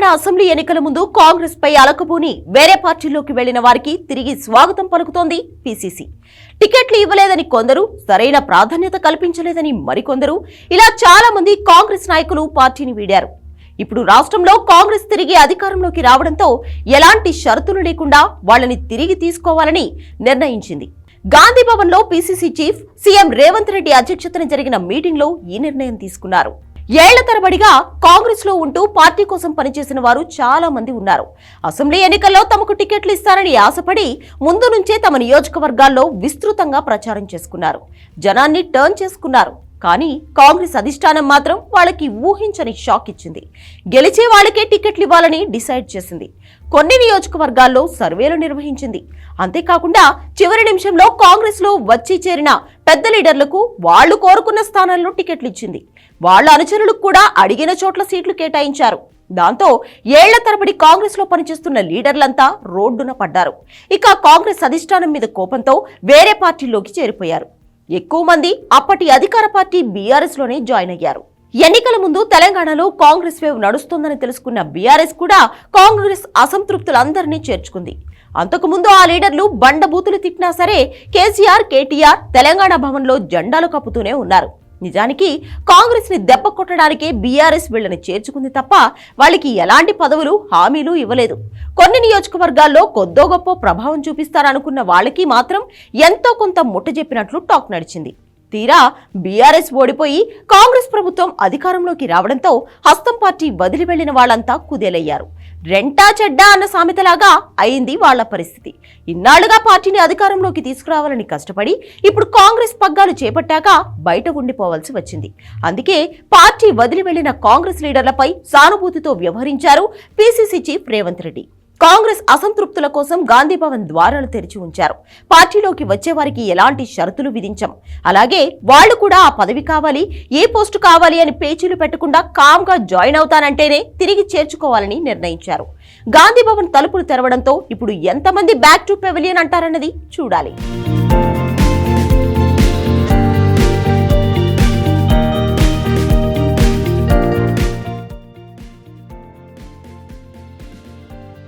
Telangana assembly ఎన్నికల ముందు కాంగ్రెస్ పై అలకబూని వేరే పార్టీల్లోకి వెళ్లిన వారికి తిరిగి స్వాగతం పలుకుతోంది పీసీసీ. టికెట్లు ఇవ్వలేదని కొందరు, సరైన ప్రాధాన్యత కల్పించలేదని మరికొందరు, ఇలా చాలా మంది కాంగ్రెస్ నాయకులు పార్టీని వీడారు. ఇప్పుడు రాష్ట్రంలో కాంగ్రెస్ తిరిగి అధికారంలోకి రావడంతో ఎలాంటి షరతులు లేకుండా వాళ్ళని తిరిగి తీసుకోవాలని నిర్ణయించింది. గాంధీ భవన్ లో PCC chief CM Revanth Reddy అధ్యక్షతన జరిగిన మీటింగ్ లో ఈ నిర్ణయం తీసుకున్నారు. ఏళ్ల తరబడిగా కాంగ్రెస్ లో ఉంటూ పార్టీ కోసం పనిచేసిన వారు చాలా మంది ఉన్నారు. అసెంబ్లీ ఎన్నికల్లో తమకు టికెట్లు ఇస్తారని ఆశపడి ముందు నుంచే తమ నియోజకవర్గాల్లో విస్తృతంగా ప్రచారం చేసుకున్నారు. జనాన్ని టర్న్ చేసుకున్నారు. కానీ కాంగ్రెస్ అధిష్టానం మాత్రం వాళ్ళకి ఊహించని షాక్ ఇచ్చింది. గెలిచే వాళ్ళకే టికెట్లు ఇవ్వాలని డిసైడ్ చేసింది. కొన్ని నియోజకవర్గాల్లో సర్వేలు నిర్వహించింది. అంతేకాకుండా చివరి నిమిషంలో కాంగ్రెస్ లో వచ్చి చేరిన పెద్ద లీడర్లకు వాళ్లు కోరుకున్న స్థానాల్లో టికెట్లు ఇచ్చింది. వాళ్ల అనుచరులకు కూడా అడిగిన చోట్ల సీట్లు కేటాయించారు. దాంతో ఏళ్ల తరబడి కాంగ్రెస్ లో పనిచేస్తున్న లీడర్లంతా రోడ్డున పడ్డారు. ఇక కాంగ్రెస్ అధిష్టానం మీద కోపంతో వేరే పార్టీల్లోకి చేరిపోయారు. ఎక్కువ మంది అప్పటి అధికార పార్టీ బీఆర్ఎస్ లోనే జాయిన్ అయ్యారు. ఎన్నికల ముందు తెలంగాణలో కాంగ్రెస్ వేవ్ నడుస్తోందని తెలుసుకున్న బీఆర్ఎస్ కూడా కాంగ్రెస్ అసంతృప్తులందరినీ చేర్చుకుంది. అంతకుముందు ఆ లీడర్లు బండబూతులు తిట్టినా సరే కేసీఆర్, కేటీఆర్ తెలంగాణ భవన్ లో జెండాలు కప్పుతూనే ఉన్నారు. నిజానికి కాంగ్రెస్ ని దెబ్బ కొట్టడానికే బీఆర్ఎస్ వీళ్ళని చేర్చుకుంది తప్ప వాళ్ళకి ఎలాంటి పదవులు, హామీలు ఇవ్వలేదు. కొన్ని నియోజకవర్గాల్లో కొద్దో గొప్ప ప్రభావం చూపిస్తారనుకున్న వాళ్ళకి మాత్రం ఎంతో కొంత ముట్టజెప్పినట్లు టాక్ నడిచింది. తీరా బీఆర్ఎస్ ఓడిపోయి కాంగ్రెస్ ప్రభుత్వం అధికారంలోకి రావడంతో హస్తం పార్టీ వదిలి వెళ్లిన వాళ్లంతా కుదేలయ్యారు. రెంటా చెడ్డా అన్న సామెతలాగా అయింది వాళ్ల పరిస్థితి. ఇన్నాళ్లుగా పార్టీని అధికారంలోకి తీసుకురావాలని కష్టపడి ఇప్పుడు కాంగ్రెస్ పగ్గాలు చేపట్టాక బయట ఉండిపోవాల్సి వచ్చింది. అందుకే పార్టీ వదిలి వెళ్లిన కాంగ్రెస్ లీడర్లపై సానుభూతితో వ్యవహరించారు పీసీసీ చీఫ్ రేవంత్ రెడ్డి. కాంగ్రెస్ అసంతృప్తుల కోసం గాంధీ భవన్ ద్వారాలు తెరిచి ఉంచారు. పార్టీలోకి వచ్చేవారికి ఎలాంటి షరతులు విధించాం. అలాగే వాళ్లు కూడా ఆ పదవి కావాలి, ఏ పోస్టు కావాలి అని పేచీలు పెట్టకుండా కామ్గా జాయిన్ అవుతానంటేనే తిరిగి చేర్చుకోవాలని నిర్ణయించారు. గాంధీ భవన్ తలుపులు తెరవడంతో ఇప్పుడు ఎంతమంది బ్యాక్ టు పెవిలియన్ అంటారన్నది చూడాలి.